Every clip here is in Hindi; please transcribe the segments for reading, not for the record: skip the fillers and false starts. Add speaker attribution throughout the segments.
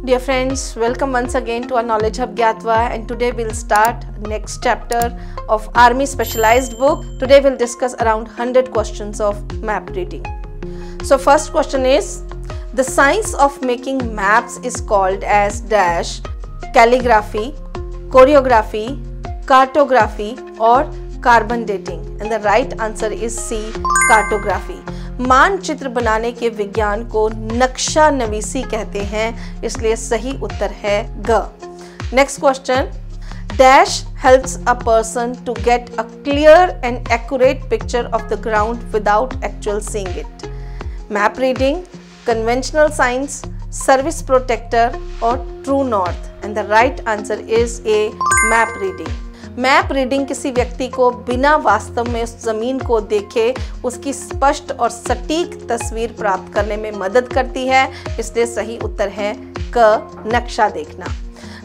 Speaker 1: Dear friends, welcome once again to our Knowledge Hub Gyatva, and today we'll start next chapter of Army Specialized book. Today we'll discuss around 100 questions of map reading. So first question is, the science of making maps is called as dash calligraphy, choreography, cartography or carbon dating, and the right answer is C, cartography. मानचित्र बनाने के विज्ञान को नक्शा नवीसी कहते हैं, इसलिए सही उत्तर है ग. Next question, dash helps a person to get a clear and accurate picture of the ground without actual seeing it. Map reading, conventional science, service protector or true north, and the right answer is A, map reading. Map reading किसी व्यक्ति को बिना वास्तव में उस जमीन को देखे उसकी स्पष्ट और सटीक तस्वीर प्राप्त करने में मदद करती है, इसलिए सही उत्तर है क, नक्शा देखना.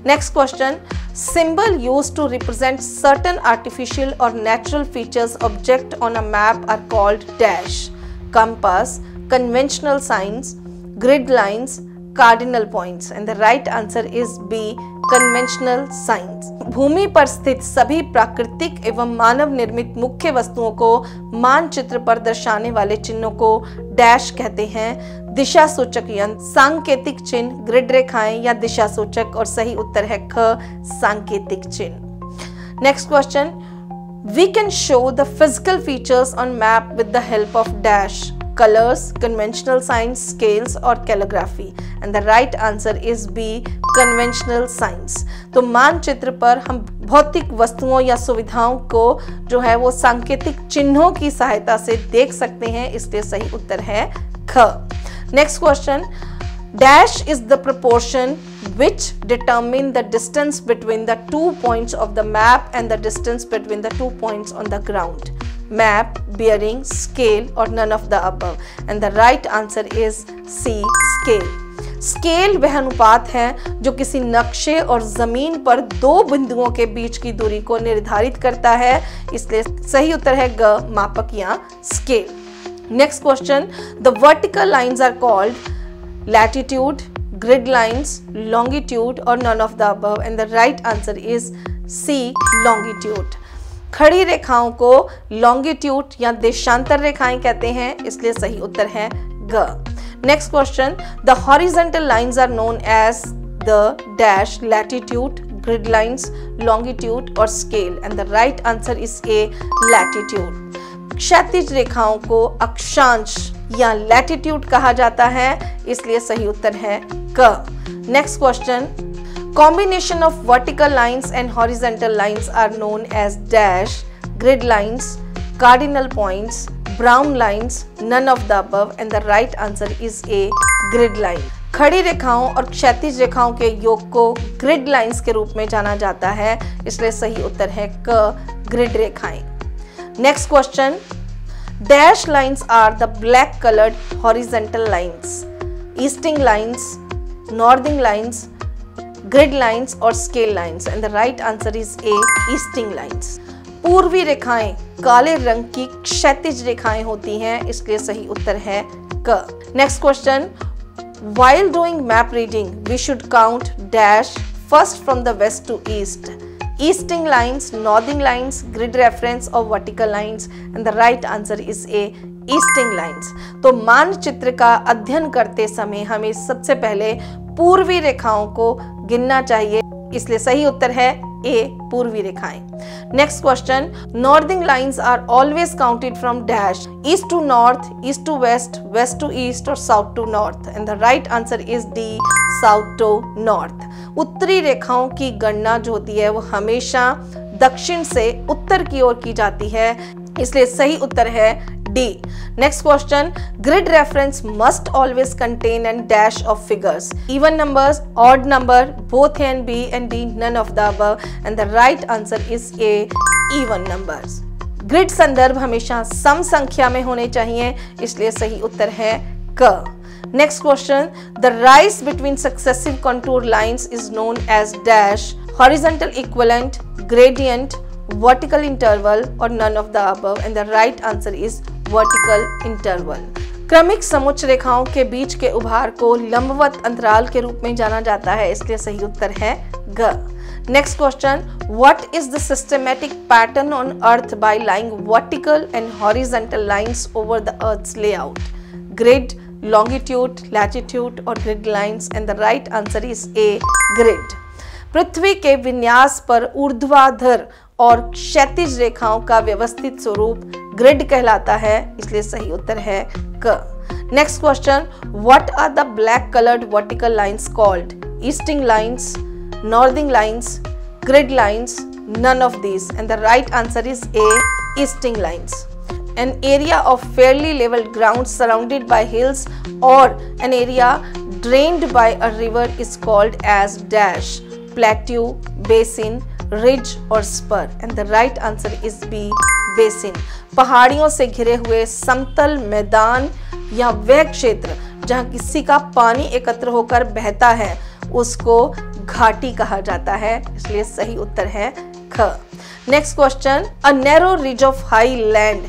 Speaker 1: Next question, symbol used to represent certain artificial or natural features object on a map are called dash, compass, conventional signs, grid lines, cardinal points, and the right answer is B, conventional science. भूमि पर स्थित सभी प्राकृतिक एवं मानव निर्मित मुख्य वस्तुओं को मानचित्र पर दर्शाने वाले चिन्हों को डैश कहते हैं. दिशा सूचक यंत्र, सांकेतिक चिन्ह, ग्रिड रेखाएं या दिशा सूचक, और सही उत्तर है ख, सांकेतिक चिन्ह. Next question, we can show the physical features on map with the help of dash, colors, conventional signs, scales और calligraphy, and the right answer is B, conventional signs. तो मानचित्र पर हम भौतिक वस्तुओं या सुविधाओं को जो है वो सांकेतिक चिन्हों की सहायता से देख सकते हैं, इसलिए सही उत्तर है ख. Next question, dash is the proportion which determine the distance between the 2 points of the map and the distance between the 2 points on the ground. Map, bearing, scale or none of the above, and the right answer is C, scale. Scale वह अनुपात है जो किसी नक्शे और जमीन पर दो बिंदुओं के बीच की दूरी को निर्धारित करता है, इसलिए सही उत्तर है ग, मापक या scale. Next question, the vertical lines are called latitude, grid lines, longitude और none of the above, and the right answer is C, longitude. खड़ी रेखाओं को लॉन्गिट्यूड या देशांतर रेखाएं कहते हैं, इसलिए सही उत्तर है ग. Next question, the horizontal lines are known as the dash latitude, grid lines, longitude और scale, and the right answer is A, latitude. क्षैतिज रेखाओं को अक्षांश या लैटिट्यूड कहा जाता है, इसलिए सही उत्तर है क. Next question, combination of vertical lines and horizontal lines are known as dash, grid lines, cardinal points, brown lines, none of the above, and the right answer is A, grid line. खड़ी रेखाओं और क्षैतिज रेखाओं के योग को ग्रिड लाइंस के रूप में जाना जाता है, इसलिए सही उत्तर है क, ग्रिड रेखाएं. Next question, dash lines are the black colored horizontal lines, easting lines, northing lines, grid lines और scale lines, and the right answer is A, easting lines. पूर्वी रेखाएं काले रंग की क्षैतिज रेखाएं होती हैं, इसलिए सही उत्तर है क. Next question, while doing map reading we should count dash first from the west to east, easting lines, northing lines, grid reference और vertical lines, and the right answer is A, easting lines. तो मानचित्र का अध्ययन करते समय हमें सबसे पहले पूर्वी रेखाओं को गिनना चाहिए, इसलिए सही उत्तर है ए, पूर्वी रेखाएं. Next question, northing lines are always counted from dash, east to north, east to west, west to east और south to north, and the right answer is D, south to north. उत्तरी रेखाओं की गणना जो होती है वो हमेशा दक्षिण से उत्तर की ओर की जाती है, इसलिए सही उत्तर है D. Next question, grid reference must always contain a dash of figures, even numbers, odd number, both A and B and D, none of the above, and the right answer is A, even numbers. Grid संदर्भ हमेशा सम संख्या में होने चाहिए, इसलिए सही उत्तर है क. Next question, the rise between successive contour lines is known as dash, horizontal equivalent, gradient, vertical interval or none of the above, and the right answer is vertical interval. क्रमिक समुच्च रेखाओं के बीच के उभार को लंबवत अंतराल के रूप में जाना जाता है, इसलिए सही उत्तर है ग। Next question, what is the systematic pattern on earth by lying vertical and horizontal lines over the earth's layout? Grid, longitude, latitude और grid lines, and the right answer is A, grid. पृथ्वी के विन्यास पर ऊर्ध्वाधर और क्षैतिज रेखाओं का व्यवस्थित स्वरूप ग्रिड कहलाता है, इसलिए सही उत्तर है क। Next question, what are the black coloured vertical lines called? Easting lines, northing lines, grid lines, none of these, and the right answer is A, easting lines. An area of fairly level ground surrounded by hills or an area drained by a river is called as dash, plateau, basin, ridge or spur, and the right answer is B, basin. पहाड़ियों से घिरे हुए समतल मैदान या वह क्षेत्र जहाँ किसी का पानी एकत्र होकर बहता है उसको घाटी कहा जाता है, इसलिए सही उत्तर है ख। Next question, a narrow ridge of high land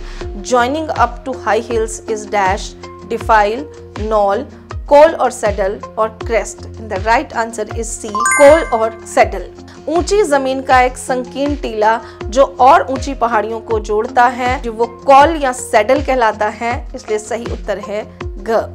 Speaker 1: joining up to high hills is dash, defile, knoll, col or saddle or crest, and the right answer is C, col or saddle. ऊंची जमीन का एक संकीर्ण टीला जो और ऊंची पहाड़ियों को जोड़ता है, जो वो कॉल या सैडल कहलाता है, इसलिए सही उत्तर है ग।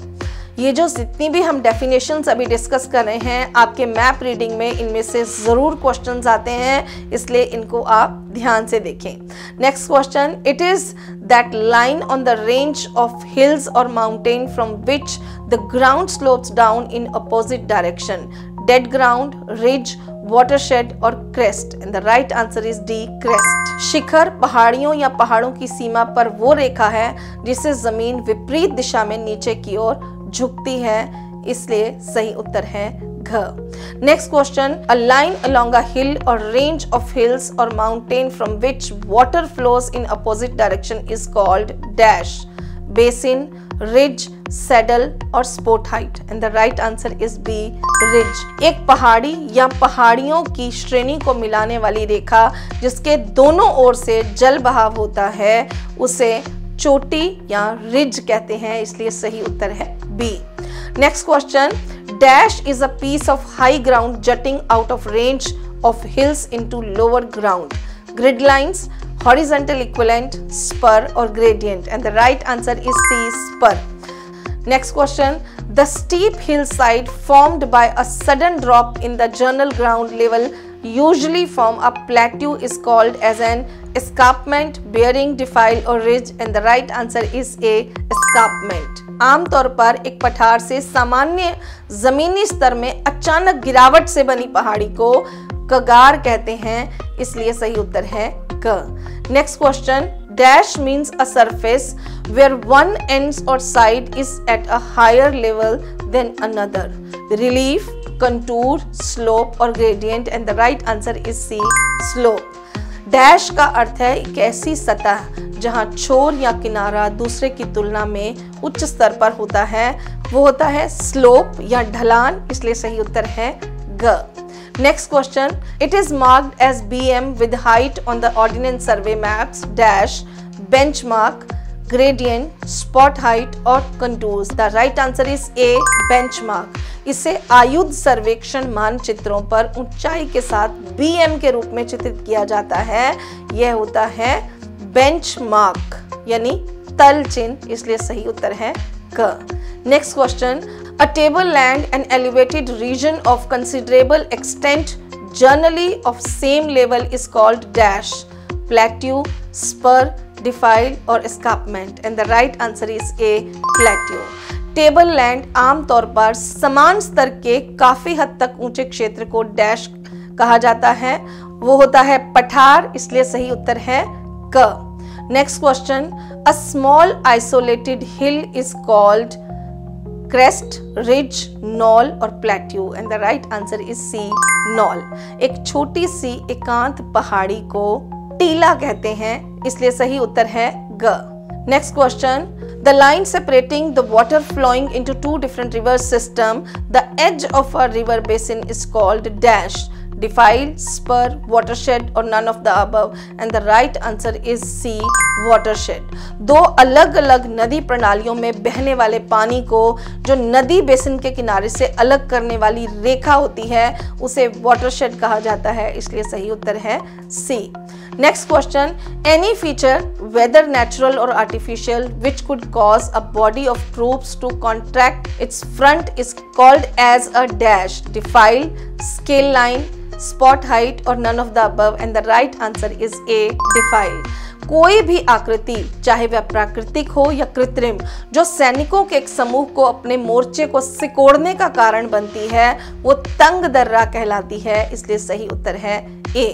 Speaker 1: ये जो जितनी भी हम डेफिनेशंस अभी डिस्कस कर रहे हैं आपके मैप रीडिंग में इनमें से जरूर क्वेश्चंस आते हैं, इसलिए इनको आप ध्यान से देखें। Next question, it is that line on the range of hills और mountain from which the ground slopes down in opposite direction, dead ground, ridge, watershed और crest, and the right answer is D, crest. शिखर पहाड़ियों या पहाड़ों की सीमा पर वो रेखा है जिसे जमीन विपरीत दिशा में नीचे की ओर झुकती है, इसलिए सही उत्तर है घ। Next question, a line along a hill और रेंज ऑफ हिल्स और mountain from which water flows in opposite direction is called dash, basin, ridge, saddle और spot height, and the right answer is B, ridge. एक पहाड़ी या पहाड़ियों की श्रेणी को मिलाने वाली रेखा जिसके दोनों ओर से जल बहाव होता है उसे चोटी या रिज कहते हैं, इसलिए सही उत्तर है B. Next question, dash is a piece of high ground jutting out of range of hills into lower ground, grid lines, horizontal equivalent, spur और gradient, and the right answer is C, spur. Next question, the steep hill side formed by a sudden drop in the general ground level usually form a plateau is called as an escarpment, bearing, defile or ridge, and the right answer is A, escarpment. आमतौर पर एक पठार से सामान्य जमीनी स्तर में अचानक गिरावट से बनी पहाड़ी को कगार कहते हैं, इसलिए सही उत्तर है क। Next question, dash means a surface where one end or side is at a higher level than another, relief, contour, slope और gradient, and the right answer is C, slope. Dash का अर्थ है एक ऐसी सतह जहां छोर या किनारा दूसरे की तुलना में उच्च स्तर पर होता है, वो होता है स्लोप या ढलान, इसलिए सही उत्तर है ग। Next question, it is marked as BM with height on the ordnance survey maps dash, benchmark, gradient, spot height और contours, the right answer is A, benchmark. इसे आयुध सर्वेक्षण मानचित्रों पर ऊंचाई के साथ BM के रूप में चित्रित किया जाता है, यह होता है बेंचमार्क यानी तल चिन्ह, इसलिए सही उत्तर है क। Next question, a table land an elevated region of considerable extent generally of same level is called dash, plateau, spur, defile और escarpment, and the right answer is A, plateau. Table land आमतौर पर समान स्तर के काफी हद तक ऊंचे क्षेत्र को डैश कहा जाता है, वो होता है पठार, इसलिए सही उत्तर है क। Next question, a small isolated hill is called crest, ridge, knoll और plateau, and the right answer is C, knoll. एक छोटी सी एकांत पहाड़ी को टीला कहते हैं, इसलिए सही उत्तर है ग। Next question, the line separating the water flowing into two different river system, the edge of a river basin is called dash, defile, spur, watershed or none of the above, and the right answer is C, watershed। दो अलग अलग नदी प्रणालियों में बहने वाले पानी को जो नदी बेसिन के किनारे से अलग करने वाली रेखा होती है उसे वाटरशेड कहा जाता है, इसलिए सही उत्तर है C। Next question, any feature whether natural or artificial which could cause a body of troops to contract its front is called as a dash, defile, scale line, spot height or none of the above, and the right answer is A, defile। कोई भी आकृति चाहे वह प्राकृतिक हो या कृत्रिम जो सैनिकों के एक समूह को अपने मोर्चे को सिकोड़ने का कारण बनती है वो तंग दर्रा कहलाती है, इसलिए सही उत्तर है A।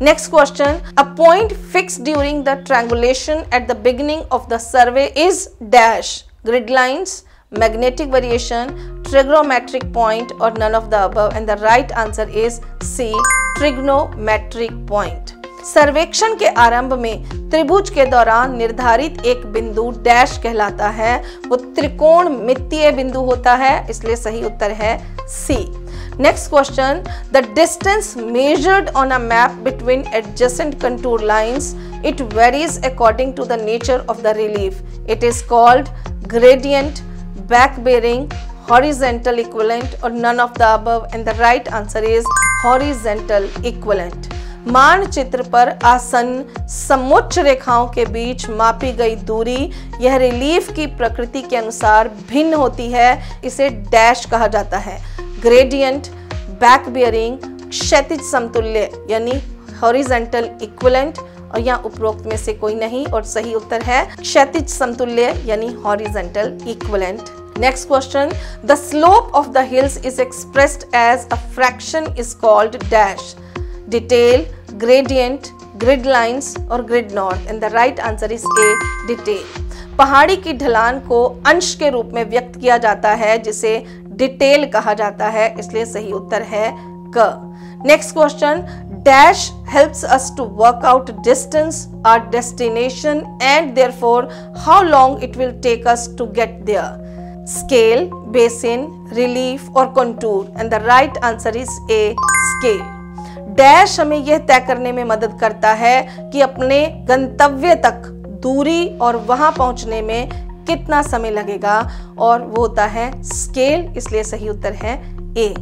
Speaker 1: Next question, a point fixed during the triangulation at the beginning of the survey is dash, grid lines, magnetic variation, trigonometric point or none of the above, and the right answer is C, trigonometric point। सर्वेक्षण के आरंभ में त्रिभुज के दौरान निर्धारित एक बिंदु डैश कहलाता है, वो त्रिकोणमितीय बिंदु होता है, इसलिए सही उत्तर है C। Next question, the distance measured on a map between adjacent contour lines, it varies according to the nature of the relief. It is called gradient, back bearing, horizontal equivalent or none of the above, and the right answer is horizontal equivalent। मानचित्र पर आसन्न समोच्च रेखाओं के बीच मापी गई दूरी यह रिलीफ की प्रकृति के अनुसार भिन्न होती है, इसे डैश कहा जाता है। ग्रेडियंट, बैक बियरिंग, क्षैतिज समतुल्य यानी हॉरिजॉन्टल इक्विवेलेंट और यहाँ उपरोक्त में से कोई नहीं और सही उत्तर है क्षैतिज समतुल्य यानी horizontal equivalent. Next question, the slope of the hills is expressed as a fraction is called dash, detail, gradient, grid lines or grid north, and the right answer is A, detail। पहाड़ी की ढलान को अंश के रूप में व्यक्त किया जाता है जिसे डिटेल कहा जाता है, इसलिए सही उत्तर है क। Next question, dash helps us to work out distance, our destination and therefore how long it will take us to get there. Scale, basin, relief और contour, and the right answer is A, scale. Dash हमें यह तय करने में मदद करता है कि अपने गंतव्य तक दूरी और वहां पहुंचने में कितना समय लगेगा और वो होता है स्केल, इसलिए सही उत्तर है A.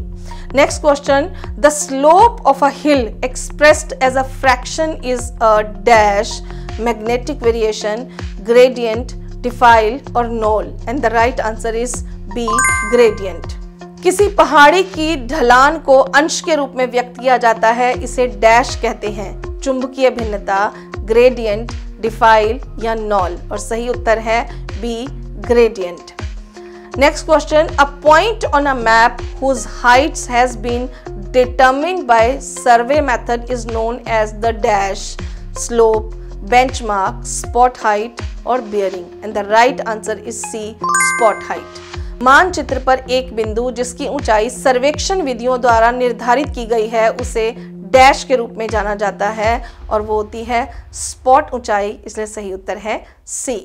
Speaker 1: Next question, the slope of a hill expressed as a fraction is a dash, magnetic variation, gradient, defile और knoll, and the right answer is B, gradient. किसी पहाड़ी की ढलान को अंश के रूप में व्यक्त किया जाता है, इसे डैश कहते हैं। चुंबकीय भिन्नता, ग्रेडियंट, डिफाइल या नॉल, और सही उत्तर है B, gradient. Next question, a point on a map whose heights has been determined by survey method is known as the dash, slope, benchmark, spot height or bearing, and the right answer is C, spot height। मानचित्र पर एक बिंदु जिसकी ऊंचाई सर्वेक्षण विधियों द्वारा निर्धारित की गई है उसे डैश के रूप में जाना जाता है और वो होती है स्पॉट ऊंचाई, इसलिए सही उत्तर है C.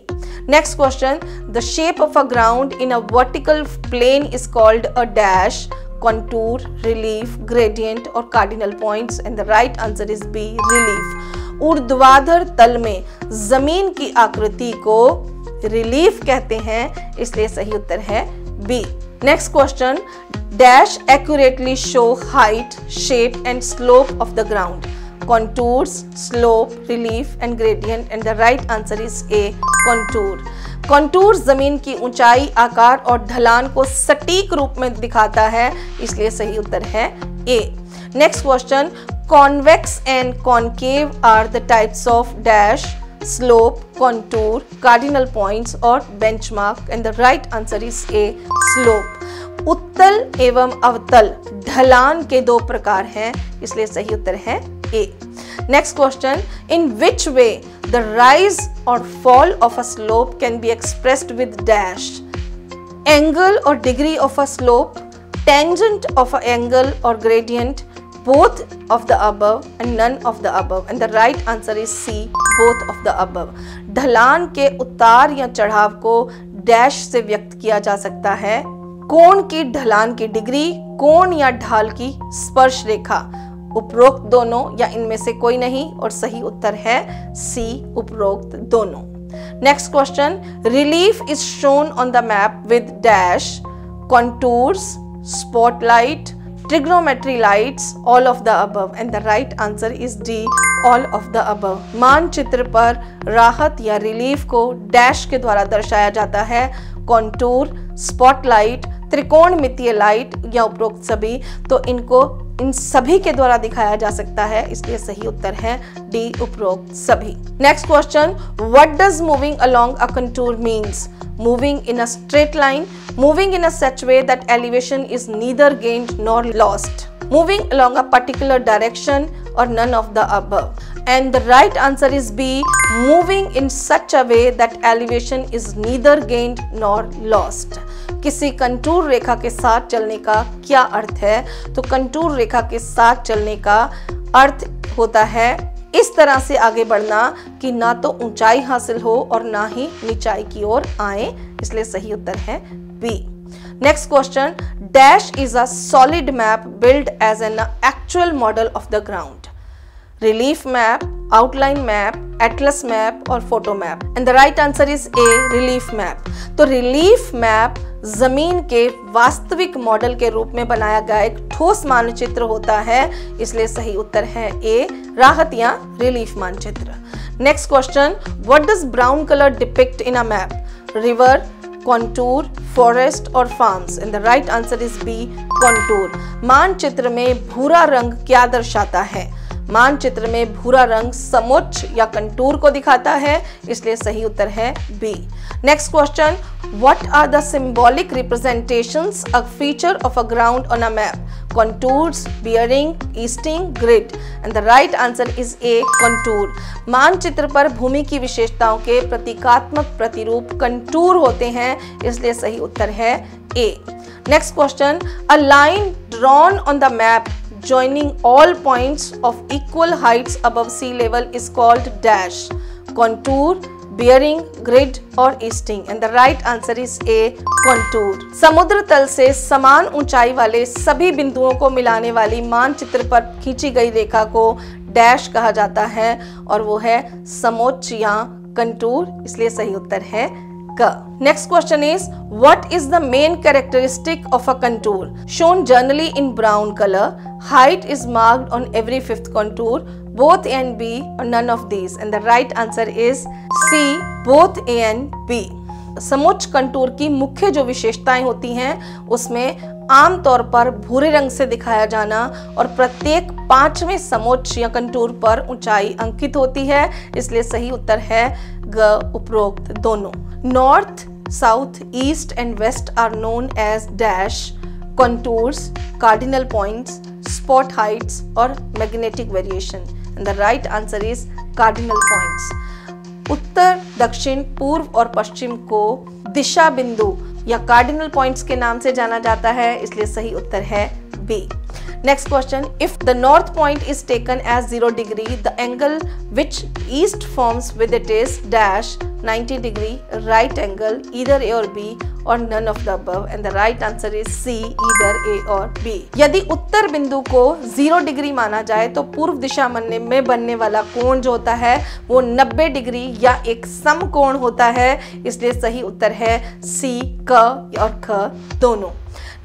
Speaker 1: Next question, the shape of a ground in a vertical plane is called a dash, contour, relief, gradient और cardinal points, and the right answer is B, relief. ऊर्ध्वाधर तल में जमीन की आकृति को रिलीफ कहते हैं, इसलिए सही उत्तर है B. Next question, dash accurately show height, shape and slope of the ground, contours, slope, relief and gradient, and the right answer is A, contour। contours जमीन की ऊंचाई, आकार और ढलान को सटीक रूप में दिखाता है, इसलिए सही उत्तर है A। Next question, convex and concave are the types of dash, slope, contour, cardinal points और benchmark, and the right answer is A, slope। उत्तल एवं अवतल ढलान के दो प्रकार हैं, इसलिए सही उत्तर है A. Next question, in which way the rise और fall of a slope can be expressed with dash, angle और degree of a slope, tangent of a angle और gradient, both of the above and none of the above, and the right answer is C, both of the above। ढलान के उतार या चढ़ाव को डैश से व्यक्त किया जा सकता है। कोण की ढलान की डिग्री, कोण या ढाल की स्पर्श रेखा, उपरोक्त दोनों या इनमें से कोई नहीं, और सही उत्तर है सी उपरोक्त दोनों। Next question, relief is shown on the map with dash, contours, spotlight, trigonometry lights, all of the above, and the right answer is D, all of the above। मानचित्र पर राहत या रिलीफ को डैश के द्वारा दर्शाया जाता है, कॉन्टूर, स्पॉटलाइट, त्रिकोणमितीय लाइट या उपरोक्त सभी, तो इनको इन सभी के द्वारा दिखाया जा सकता है, इसलिए सही उत्तर है डी उपरोक्त सभी। Next question, what does moving along a contour means? Moving in a straight line, moving in a such way that elevation is neither gained nor lost, moving along a particular direction, or none of the above, and the right answer is B, moving in such a way that elevation is neither gained nor lost। किसी कंटूर रेखा के साथ चलने का क्या अर्थ है? तो कंटूर रेखा के साथ चलने का अर्थ होता है इस तरह से आगे बढ़ना कि ना तो ऊंचाई हासिल हो और ना ही नीचाई की ओर आए, इसलिए सही उत्तर है B. Next question, dash is a solid map build as an actual model of the ground, relief map, outline map, atlas map और photo map, and the right answer is A, relief map. तो रिलीफ मैप जमीन के वास्तविक मॉडल के रूप में बनाया गया एक ठोस मानचित्र होता है, इसलिए सही उत्तर है ए, राहत या रिलीफ मानचित्र। Next question, what does brown colour depict in a map? River, contour, forest और farms, and the right answer is B, contour. मानचित्र में भूरा रंग क्या दर्शाता है? मानचित्र में भूरा रंग समुच्च या कंटूर को दिखाता है, इसलिए सही उत्तर है B. Next question, what are the symbolic representations a feature of a ground on a map? Contours, bearing, easting, grid, and the right answer is A, contour. मानचित्र पर भूमि की विशेषताओं के प्रतीकात्मक प्रतिरूप कंटूर होते हैं, इसलिए सही उत्तर है A. Next question, a line drawn on the map joining all points of equal heights above sea level is called dash, contour, bearing, grid और easting, and the right answer is A, contour। समुद्र तल से समान ऊंचाई वाले सभी बिंदुओं को मिलाने वाली मानचित्र पर खींची गई रेखा को डैश कहा जाता है और वो है समोच्च या कंटूर, इसलिए सही उत्तर है क। Next question is, what is the main characteristic of a contour? Shown generally in brown color, height is marked on every fifth contour, both A and B or none of these, and the right answer is C, both A and B। समोच्च कंटूर की मुख्य जो विशेषताएं होती हैं उसमें आमतौर पर भूरे रंग से दिखाया जाना और प्रत्येक पांचवें समोच्च या कंटूर पर ऊंचाई अंकित होती है, इसलिए सही उत्तर है ग उपरोक्त दोनों। North, south, east and west are known as dash, contours, cardinal points, spot heights और magnetic variation, and the right answer is cardinal points. उत्तर, दक्षिण, पूर्व और पश्चिम को दिशा बिंदु या कार्डिनल पॉइंट्स के नाम से जाना जाता है, इसलिए सही उत्तर है B. Next question, if the north point is taken as 0 degree, the angle which east forms with it is dash 90 degree, right angle, either A or B or none of the above, and the right answer is C, either A or B। यदि उत्तर बिंदु को 0 डिग्री माना जाए तो पूर्व दिशा में बनने वाला कोण जो होता है वो 90 डिग्री या एक समकोण होता है, इसलिए सही उत्तर है C, क और ख दोनों।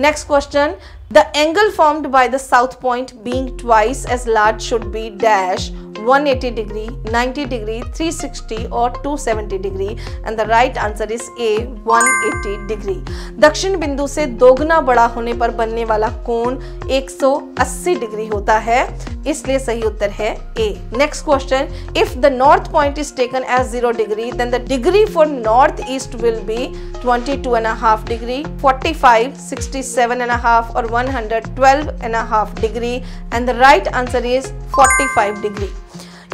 Speaker 1: Next question, the angle formed by the south point being twice as large should be dash 180 degree, 90 degree, 360 और 270 degree, and the right answer is A, 180 degree। दक्षिण बिंदु से दोगुना बड़ा होने पर बनने वाला कोण 180 डिग्री होता है, इसलिए सही उत्तर है A। Next question, if the north point is taken as 0 degree, then the degree for northeast will be 22.5 degree, 45, 67.5 और 112.5 degree, and the right answer is 45 degree।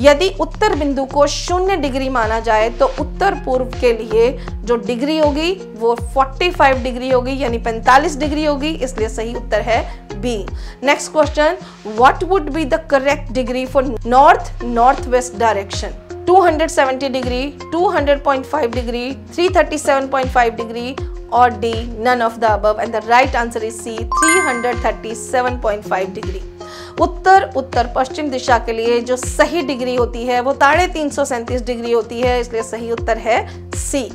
Speaker 1: यदि उत्तर बिंदु को 0 डिग्री माना जाए तो उत्तर पूर्व के लिए जो डिग्री होगी वो 45 डिग्री होगी, यानी 45 डिग्री होगी, इसलिए सही उत्तर है B. Next question, what would be the correct degree for north north west direction? 270 degree, 200.5 degree, 337.5 degree और D none of the above, and the right answer is C, 337.5 degree. उत्तर उत्तर पश्चिम दिशा के लिए जो सही डिग्री होती है वो 337 डिग्री होती है, इसलिए सही उत्तर है C.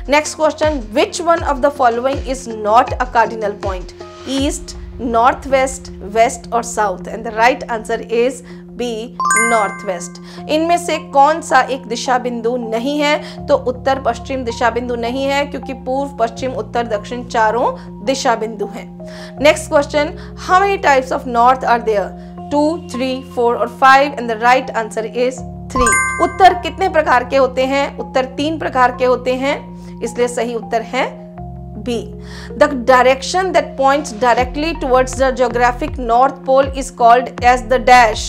Speaker 1: Next question, which one of the following is not a cardinal point? East, north west, west और south, and the right answer is B north west. इनमें से कौन सा एक दिशा बिंदु नहीं है? तो उत्तर पश्चिम दिशा बिंदु नहीं है, क्योंकि पूर्व पश्चिम उत्तर दक्षिण चारों दिशा बिंदु हैं। Next question, how many types of north are there? 2, 3, 4 और 5, and the right answer is 3। उत्तर कितने प्रकार के होते हैं? उत्तर 3 प्रकार के होते हैं, इसलिए सही उत्तर है B. The direction that points directly towards the geographic north pole is called as the dash.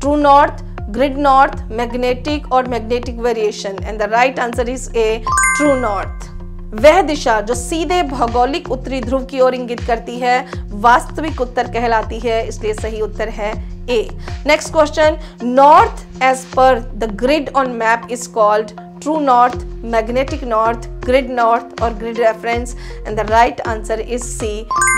Speaker 1: True north, grid north, magnetic or magnetic variation, and the right answer is A. True north. वह दिशा जो सीधे भौगोलिक उत्तरी ध्रुव की ओर इंगित करती है वास्तविक उत्तर कहलाती है, इसलिए सही उत्तर है A. Next question, north as per the grid on map is called true north, magnetic north, grid north और grid reference, and the right answer is C,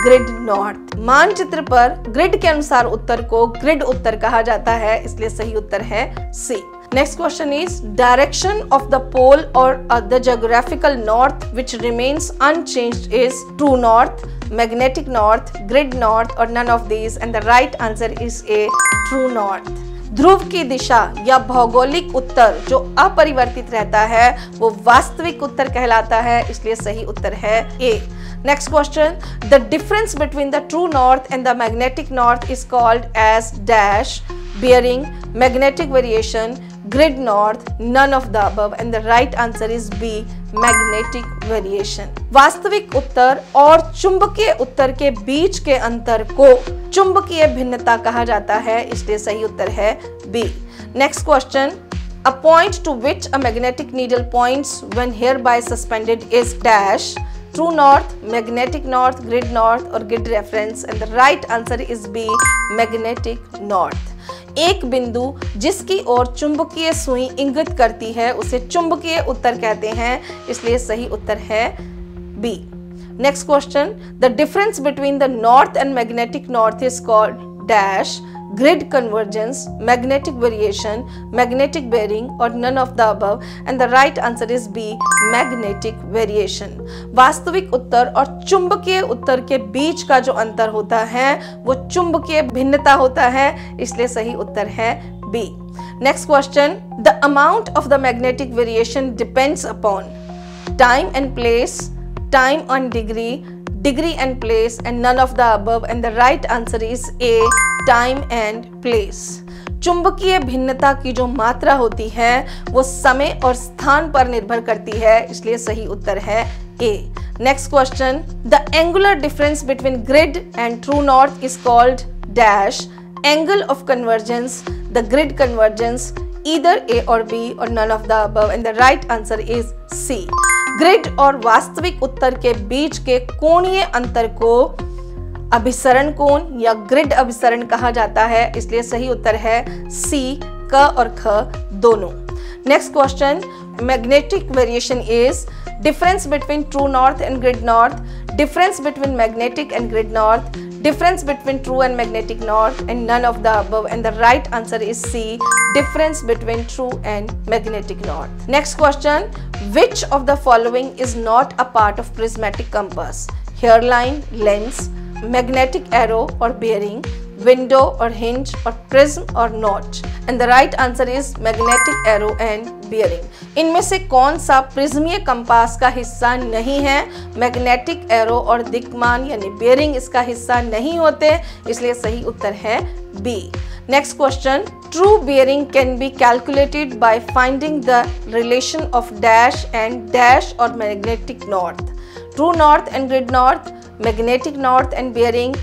Speaker 1: grid north. मानचित्र पर ग्रिड के अनुसार उत्तर को ग्रिड उत्तर कहा जाता है, इसलिए सही उत्तर है C. Next question is, direction of the pole or the geographical north which remains unchanged is true north, magnetic north, grid north or none of these, and the right answer is A, true north. ध्रुव की दिशा या भौगोलिक उत्तर जो अपरिवर्तित रहता है वो वास्तविक उत्तर कहलाता है, इसलिए सही उत्तर है A. Next question, the difference between the true north and the magnetic north is called as dash, bearing, magnetic variation, grid north, none of the above, and the right answer is B, magnetic variation. वास्तविक उत्तर और चुंबकीय उत्तर के बीच के अंतर को चुंबकीय भिन्नता कहा जाता है, इसलिए सही उत्तर है B. Next question, a point to which a magnetic needle points when hereby suspended is dash, true north, magnetic north, grid north or grid reference, and the right answer is B, magnetic north. एक बिंदु जिसकी ओर चुंबकीय सुई इंगित करती है उसे चुंबकीय उत्तर कहते हैं, इसलिए सही उत्तर है B. Next question, the difference between the north and magnetic north is called dash, grid convergence, magnetic variation, magnetic bearing or none of the above, and the right answer is B, magnetic variation. वास्तविक उत्तर और चुंबकीय उत्तर के बीच का जो अंतर होता है वो चुंबकीय भिन्नता होता है, इसलिए सही उत्तर है B. Next question, the amount of the magnetic variation depends upon time and place, time and degree, degree and place, and none of the above, and the right answer is A, time and place. चुंबकीय भिन्नता की जो मात्रा होती है वो समय और स्थान पर निर्भर करती है, इसलिए सही उत्तर है A. Next question, the angular difference between grid and true north is called dash, angle of convergence, the grid convergence, either A or B or none of the above, and the right answer is C. Grid और वास्तविक उत्तर के बीच के कोणीय अंतर को अभिसरण कोण या ग्रिड अभिसरण कहा जाता है, इसलिए सही उत्तर है C, क और ख दोनों. Next question, magnetic variation is difference between true north and grid north, difference between magnetic and grid north, difference between true and magnetic north, and none of the above, and the right answer is C, difference between true and magnetic north. Next question, which of the following is not a part of prismatic compass? Hairline, lens, magnetic arrow or bearing, window or hinge, or prism or notch, and the right answer is magnetic arrow and bearing. इनमें से कौन सा प्रिज्मीय कंपास का हिस्सा नहीं है? मैग्नेटिक एरो और दिक्मान यानी बेयरिंग इसका हिस्सा नहीं होते, इसलिए सही उत्तर है B. Next question, true bearing can be calculated by finding the relation of dash and dash और magnetic north. True north and grid north, magnetic north and bearing,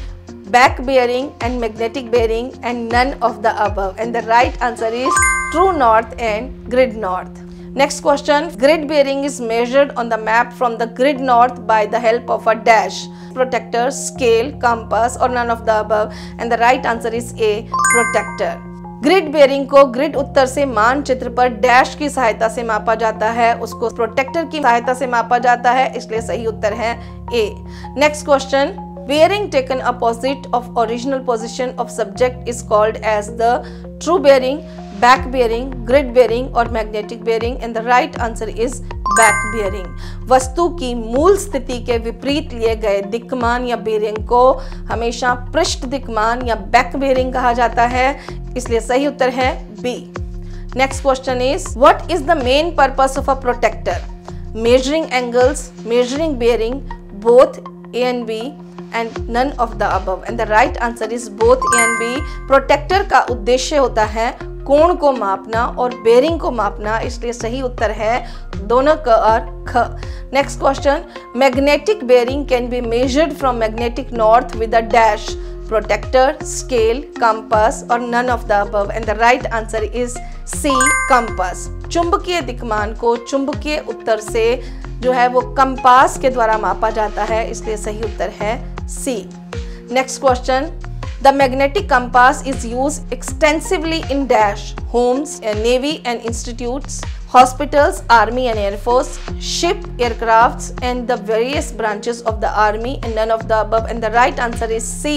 Speaker 1: back bearing and magnetic bearing, and none of the above, and the right answer is true north and grid north. Next question, grid bearing is measured on the map from the grid north by the help of a dash, protractor, scale, compass, or none of the above, and the right answer is A, protractor. Grid bearing को ग्रिड उत्तर से मानचित्र पर डैश की सहायता से मापा जाता है, उसको प्रोटेक्टर की सहायता से मापा जाता है, इसलिए सही उत्तर है A. Next question, Bearing taken opposite of original position of subject is called as the true bearing, back bearing, grid bearing or magnetic bearing, and the right answer is back bearing. वस्तु की मूल स्थिति के विपरीत लिए गए दिक्मान या बेरिंग को हमेशा पृष्ठ दिक्मान या बैक बेरिंग कहा जाता है, इसलिए सही उत्तर है B. Next question is, what is the main purpose of a protector? Measuring angles, measuring bearing, both A and B, and none of the above. And the right answer is both A and B. Protector का उद्देश्य होता है कोण को मापना और बेरिंग को मापना, इसलिए सही उत्तर है दोनों क और ख. Next question, magnetic bearing can be measured from magnetic north with a dash, protractor, scale, compass और none of the above. And the right answer is C, compass. चुंबकीय दिक्मान को चुंबकीय उत्तर से जो है वो कंपास के द्वारा मापा जाता है, इसलिए सही उत्तर है C. Next question, the magnetic compass is used extensively in dash, homes, navy and institutes, hospitals, army and air force, ship, aircrafts and the various branches of the army, and none of the above. And the right answer is C,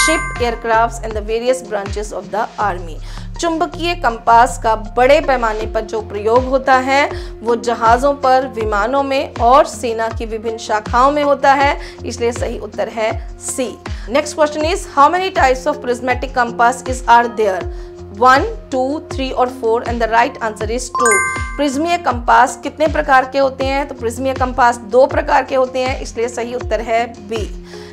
Speaker 1: ship, aircrafts and the various branches of the army. चुंबकीय कंपास का बड़े पैमाने पर जो प्रयोग होता है वो जहाज़ों पर, विमानों में और सेना की विभिन्न शाखाओं में होता है, इसलिए सही उत्तर है C. Next question is, how many types of prismatic compass is are there? 1, 2, 3 और 4 and the right answer is 2. प्रिज्मीय कंपास कितने प्रकार के होते हैं? तो प्रिज्मीय कंपास 2 प्रकार के होते हैं, इसलिए सही उत्तर है B.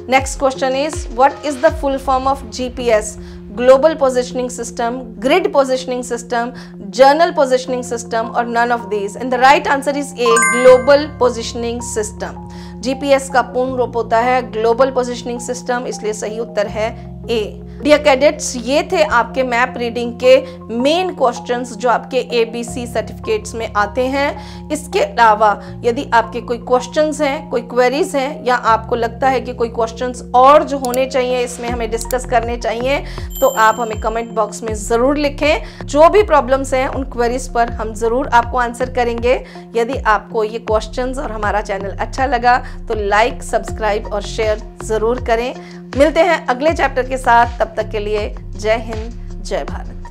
Speaker 1: Next question is, what is the full form of GPS? Global positioning system, grid positioning system, journal positioning system और none of these. And the right answer is A, global positioning system. GPS का पूर्ण रूप होता है ग्लोबल पोजिशनिंग सिस्टम, इसलिए सही उत्तर है ए. डियर कैडेट्स, ये थे आपके मैप रीडिंग के मेन क्वेश्चंस जो आपके ABC सर्टिफिकेट्स में आते हैं. इसके अलावा यदि आपके कोई क्वेश्चंस हैं, कोई क्वेरीज हैं या आपको लगता है कि कोई क्वेश्चंस और जो होने चाहिए इसमें हमें डिस्कस करने चाहिए, तो आप हमें कमेंट बॉक्स में ज़रूर लिखें. जो भी प्रॉब्लम्स हैं उन क्वेरीज पर हम ज़रूर आपको आंसर करेंगे. यदि आपको ये क्वेश्चंस और हमारा चैनल अच्छा लगा तो लाइक, सब्सक्राइब और शेयर ज़रूर करें. मिलते हैं अगले चैप्टर के साथ, तब तक के लिए जय हिंद, जय भारत.